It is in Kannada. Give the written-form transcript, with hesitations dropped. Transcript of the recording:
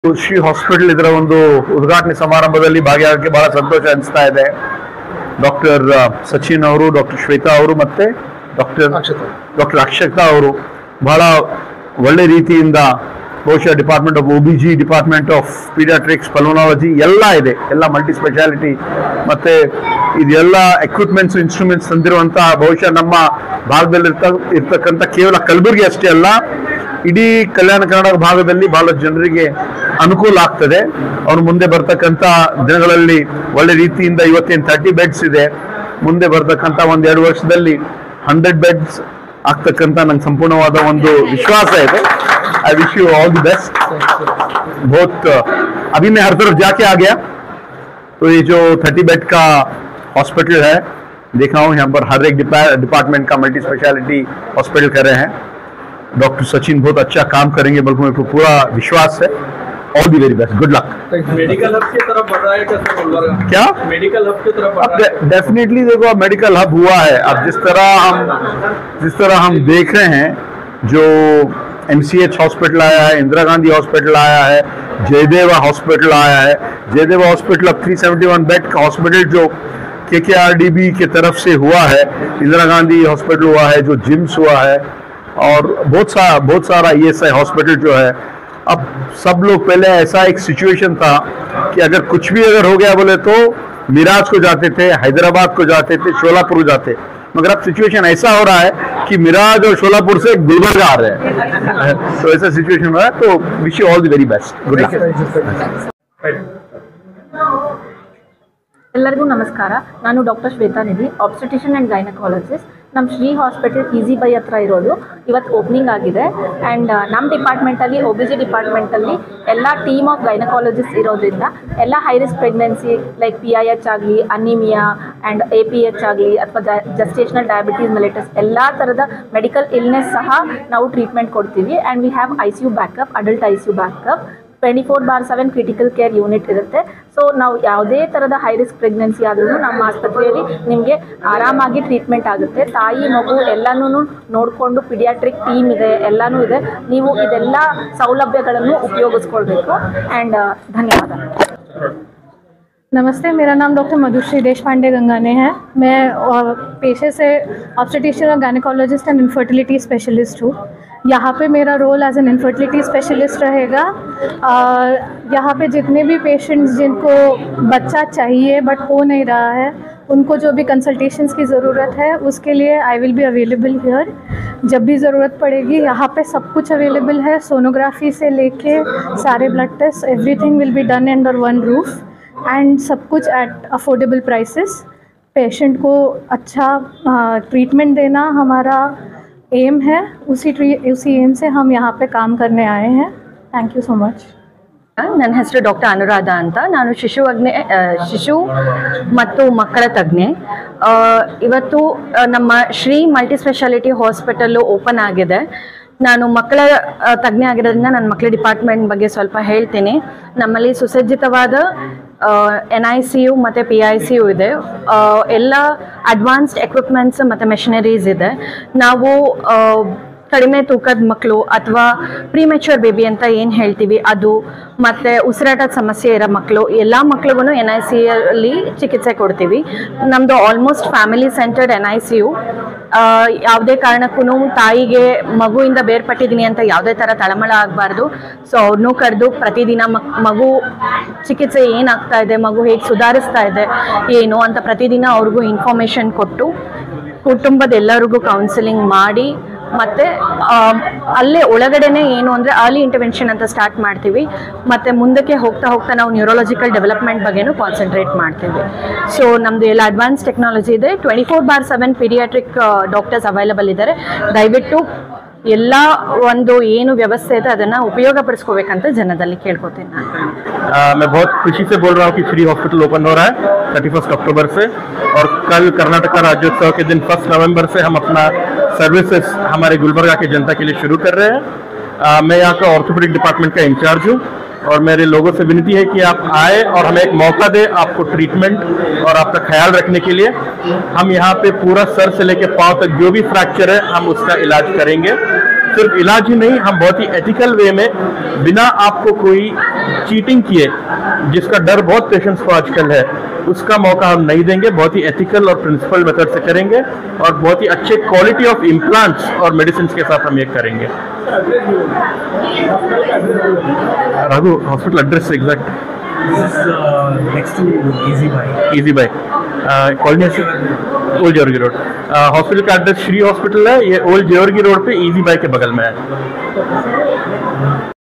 ಶ್ರೀ ಹಾಸ್ಪಿಟಲ್ ಇದರ ಒಂದು ಉದ್ಘಾಟನೆ ಸಮಾರಂಭದಲ್ಲಿ ಭಾಗಿಯಾಗಕ್ಕೆ ಬಹಳ ಸಂತೋಷ ಅನಿಸ್ತಾ ಇದೆ. ಡಾಕ್ಟರ್ ಸಚಿನ್ ಅವರು, ಡಾಕ್ಟರ್ ಶ್ವೇತಾ ಅವರು ಮತ್ತೆ ಡಾಕ್ಟರ್ ಅಕ್ಷತಾ ಅವರು ಬಹಳ ಒಳ್ಳೆ ರೀತಿಯಿಂದ ಬಹುಶಃ department of OBG, department of paediatrics, ಪಲ್ಮನಾಲಜಿ ಎಲ್ಲ ಇದೆ, ಎಲ್ಲ ಮಲ್ಟಿ ಸ್ಪೆಷಾಲಿಟಿ ಮತ್ತೆ ಇದೆಲ್ಲ ಎಕ್ವಿಪ್ಮೆಂಟ್ಸ್, ಇನ್ಸ್ಟ್ರೂಮೆಂಟ್ಸ್ ತಂದಿರುವಂತಹ ಬಹುಶಃ ನಮ್ಮ ಭಾಗದಲ್ಲಿ ಇರ್ತಕ್ಕಂಥ ಕೇವಲ ಕಲಬುರಗಿ ಅಷ್ಟೇ ಅಲ್ಲ, ಇಡೀ ಕಲ್ಯಾಣ ಕರ್ನಾಟಕ ಭಾಗದಲ್ಲಿ ಬಹಳ ಜನರಿಗೆ ಅನುಕೂಲ ಆಗ್ತದೆ. ಅವ್ರು ಮುಂದೆ ಬರ್ತಕ್ಕಂಥ ದಿನಗಳಲ್ಲಿ ಒಳ್ಳೆ ರೀತಿಯಿಂದ ಇವತ್ತೇನು 30 ಬೆಡ್ಸ್ ಇದೆ, ಮುಂದೆ ಬರ್ತಕ್ಕಂಥ 1-2 ವರ್ಷದಲ್ಲಿ 100 ಬೆಡ್ಸ್ ಆಗ್ತಕ್ಕಂಥ ನಂಗೆ ಸಂಪೂರ್ಣವಾದ ಒಂದು ವಿಶ್ವಾಸ ಇದೆ. I wish you all the best. बहुत अभी मैं हर तरफ जाके आ गया, तो ये जो 30 बेड का हॉस्पिटल है देखा हूँ, यहाँ पर हर एक डिपार्टमेंट का मल्टी स्पेशलिटी हॉस्पिटल कर रहे हैं. डॉक्टर सचिन बहुत अच्छा काम करेंगे, बल्कि मेरे को पूरा विश्वास है. All the very best, good luck. Medical hub की तरफ बढ़ रहा है क्या? मेडिकल हब की तरफ बढ़ रहा है? डेफिनेटली देखो, अब मेडिकल हब हुआ है. अब जिस तरह हम देख रहे हैं, जो MCH हॉस्पिटल आया है, इंदिरा गांधी हॉस्पिटल आया है, जयदेवा हॉस्पिटल आया है. जयदेवा हॉस्पिटल अब 371 बेड का हॉस्पिटल जो KKRDB की तरफ से हुआ है, इंदिरा गांधी हॉस्पिटल हुआ है, जो जिम्स हुआ है, और बहुत सारा ESI हॉस्पिटल जो है. अब सब लोग, पहले ऐसा एक सिचुएशन था कि अगर कुछ भी अगर हो गया बोले तो मिराज को जाते थे, हैदराबाद को जाते थे, शोलापुर जाते, मगर अब सिचुएशन ऐसा हो रहा है कि मिराज और शोलापुर से गुलबर्गा आ रहे हैं. तो ऐसा सिचुएशन हो रहा है. तो wish you all the very best. Good luck. ಎಲ್ಲರಿಗೂ ನಮಸ್ಕಾರ. ನಾನು doctor Shweta Nidhi, obstetrician and gynaecologist. ನಮ್ಮ ಶ್ರೀ ಹಾಸ್ಪಿಟಲ್ ಈಸಿ ಬೈ ಹತ್ರ ಇರೋದು ಇವತ್ತು ಓಪನಿಂಗ್ ಆಗಿದೆ. ಆ್ಯಂಡ್ ನಮ್ಮ ಡಿಪಾರ್ಟ್ಮೆಂಟಲ್ಲಿ OBG ಡಿಪಾರ್ಟ್ಮೆಂಟಲ್ಲಿ ಎಲ್ಲ ಟೀಮ್ ಆಫ್ ಗೈನಕಾಲಜಿಸ್ಟ್ ಇರೋದ್ರಿಂದ ಎಲ್ಲ high risk pregnancy like PIH ಆಗಲಿ, ಅನಿಮಿಯಾ ಆ್ಯಂಡ್ APH ಆಗಲಿ, ಅಥವಾ ಜಸ್ಟೇಷನಲ್ ಡಯಾಬಿಟೀಸ್ ಮೆಲಿಟಸ್ ಎಲ್ಲ ಥರದ ಮೆಡಿಕಲ್ ಇಲ್ನೆಸ್ ಸಹ ನಾವು ಟ್ರೀಟ್ಮೆಂಟ್ ಕೊಡ್ತೀವಿ. And we have ICU backup, adult ICU backup, 24/7 critical care unit ಇರುತ್ತೆ. ಸೊ ನಾವು ಯಾವುದೇ ಥರದ ಹೈ ರಿಸ್ಕ್ ಪ್ರೆಗ್ನೆನ್ಸಿ ಆದ್ರೂ ನಮ್ಮ ಆಸ್ಪತ್ರೆಯಲ್ಲಿ ನಿಮಗೆ ಆರಾಮಾಗಿ ಟ್ರೀಟ್ಮೆಂಟ್ ಆಗುತ್ತೆ. ತಾಯಿ ಮಗು ಎಲ್ಲನೂ ನೋಡಿಕೊಂಡು ಪಿಡಿಯಾಟ್ರಿಕ್ ಟೀಮ್ ಇದೆ, ಎಲ್ಲನೂ ಇದೆ. ನೀವು ಇದೆಲ್ಲ ಸೌಲಭ್ಯಗಳನ್ನು ಉಪಯೋಗಿಸ್ಕೊಳ್ಬೇಕು. ಆ್ಯಂಡ್ ಧನ್ಯವಾದ. नमस्ते, मेरा नाम डॉक्टर मधुश्री देशपांडे गंगाने है. मैं पेशे से ऑब्स्टेटिशियन और गायनेकोलॉजिस्ट एंड इनफर्टिलिटी स्पेशलिस्ट हूँ. यहाँ पे मेरा role as an infertility specialist रहेगा. यहाँ पे जितने भी पेशेंट्स जिनको बच्चा चाहिए बट हो नहीं रहा है, उनको जो भी कंसल्टेशंस की ज़रूरत है उसके लिए I will be available here. जब भी ज़रूरत पड़ेगी यहाँ पे सब कुछ अवेलेबल है. सोनोग्राफी से लेके सारे blood test, everything will be done under one roof and सब कुछ एट अफोर्डेबल प्राइसेस. पेशेंट को अच्छा ट्रीटमेंट देना हमारा एम है. उसी एम से हम यहाँ पे काम करने आए हैं. Thank you so much. ನನ್ನ ಹೆಸರು ಡಾಕ್ಟರ್ ಅನುರಾಧ ಅಂತ. ನಾನು ಶಿಶು ಮತ್ತು ಮಕ್ಕಳ ತಜ್ಞೆ. ಇವತ್ತು ನಮ್ಮ Shri multi speciality hospital open ಆಗಿದೆ. ನಾನು ಮಕ್ಕಳ ತಜ್ಞೆ ಆಗಿರೋದ್ರಿಂದ ನನ್ನ ಮಕ್ಕಳ ಡಿಪಾರ್ಟ್ಮೆಂಟ್ ಬಗ್ಗೆ ಸ್ವಲ್ಪ ಹೇಳ್ತೀನಿ. ನಮ್ಮಲ್ಲಿ ಸುಸಜ್ಜಿತವಾದ NICU ಮತ್ತು PICU ಇದೆ. ಎಲ್ಲ ಅಡ್ವಾನ್ಸ್ಡ್ ಎಕ್ವಿಪ್ಮೆಂಟ್ಸ್ ಮತ್ತು ಮೆಷಿನರೀಸ್ ಇದೆ. ನಾವು ಕಡಿಮೆ ತೂಕದ ಮಕ್ಕಳು ಅಥವಾ ಪ್ರಿಮೆಚ್ಯೂರ್ ಬೇಬಿ ಅಂತ ಏನು ಹೇಳ್ತೀವಿ ಅದು, ಮತ್ತು ಉಸಿರಾಟದ ಸಮಸ್ಯೆ ಇರೋ ಮಕ್ಕಳು, ಎಲ್ಲ ಮಕ್ಳಿಗೂ NICUಲ್ಲಿ ಚಿಕಿತ್ಸೆ ಕೊಡ್ತೀವಿ. ನಮ್ಮದು ಆಲ್ಮೋಸ್ಟ್ ಫ್ಯಾಮಿಲಿ ಸೆಂಟರ್ಡ್ NICU. ಯಾವುದೇ ಕಾರಣಕ್ಕೂ ತಾಯಿಗೆ ಮಗುವಿಂದ ಬೇರ್ಪಟ್ಟಿದ್ದೀನಿ ಅಂತ ಯಾವುದೇ ಥರ ತಳಮಳ ಆಗಬಾರ್ದು. ಸೊ ಅವ್ರನ್ನೂ ಕರೆದು ಪ್ರತಿದಿನ ಮಗು ಚಿಕಿತ್ಸೆ ಏನಾಗ್ತಾ ಇದೆ, ಮಗು ಹೇಗೆ ಸುಧಾರಿಸ್ತಾ ಇದೆ ಏನು ಅಂತ ಪ್ರತಿದಿನ ಅವ್ರಿಗೂ ಇನ್ಫಾರ್ಮೇಷನ್ ಕೊಟ್ಟು, ಕುಟುಂಬದ ಎಲ್ಲರಿಗೂ ಕೌನ್ಸಿಲಿಂಗ್ ಮಾಡಿ, ಮತ್ತು ಅಲ್ಲೇ ಒಳಗಡೆನೇ ಏನು ಅಂದರೆ ಅರ್ಲಿ ಇಂಟರ್ವೆನ್ಷನ್ ಅಂತ ಸ್ಟಾರ್ಟ್ ಮಾಡ್ತೀವಿ. ಮತ್ತು ಮುಂದಕ್ಕೆ ಹೋಗ್ತಾ ನಾವು ನ್ಯೂರೋಲಾಜಿಕಲ್ ಡೆವಲಪ್ಮೆಂಟ್ ಬಗ್ಗೆನೂ ಕಾನ್ಸಂಟ್ರೇಟ್ ಮಾಡ್ತೀವಿ. ಸೊ ನಮ್ಮದು ಎಲ್ಲ ಅಡ್ವಾನ್ಸ್ ಟೆಕ್ನಾಲಜಿ ಇದೆ. 24/7 ಪೀಡಿಯಾಟ್ರಿಕ್ ಡಾಕ್ಟರ್ಸ್ ಅವೈಲಬಲ್ ಇದ್ದಾರೆ. ದಯವಿಟ್ಟು ಎಲ್ಲ ಒಂದು ಏನು ವ್ಯವಸ್ಥೆ ಇದೆ ಅದನ್ನು ಉಪಯೋಗಪಡಿಸ್ಕೋಬೇಕಂತ ಜನದಲ್ಲಿ ಕೇಳ್ಕೊತೀನಿ ನಾನು. मैं बहुत खुशी से बोल रहा हूँ कि श्री हॉस्पिटल ओपन हो रहा है 31 अक्टूबर से, और कल कर्नाटक राज्योत्सव के दिन 1 नवंबर से हम अपना सर्विसेज हमारे गुलबर्गा की जनता के लिए शुरू कर रहे हैं. मैं यहाँ का ऑर्थोपेडिक डिपार्टमेंट का इंचार्ज हूँ, और मेरे लोगों से विनती है कि आप आए और हमें एक मौका दें आपको ट्रीटमेंट और आपका ख्याल रखने के लिए. हम यहाँ पे पूरा सर से लेकर पाँव तक जो भी फ्रैक्चर है हम उसका इलाज करेंगे. सिर्फ इलाज ही नहीं, हम बहुत ही एथिकल वे में बिना आपको कोई चीटिंग किए, जिसका डर बहुत पेशेंट्स को आजकल है, उसका मौका हम नहीं देंगे। बहुत ही एथिकल और प्रिंसिपल मेथड से करेंगे और बहुत ही अच्छे क्वालिटी ऑफ इम्प्लांट्स और मेडिसिन के साथ हम ये करेंगे। Raghu hospital address exact next to easy by colony old Jevargi road. Hospital का एड्रेस श्री हॉस्पिटल है, ये ओल्ड जेवर्गी रोड पे इजी बाई के बगल में है।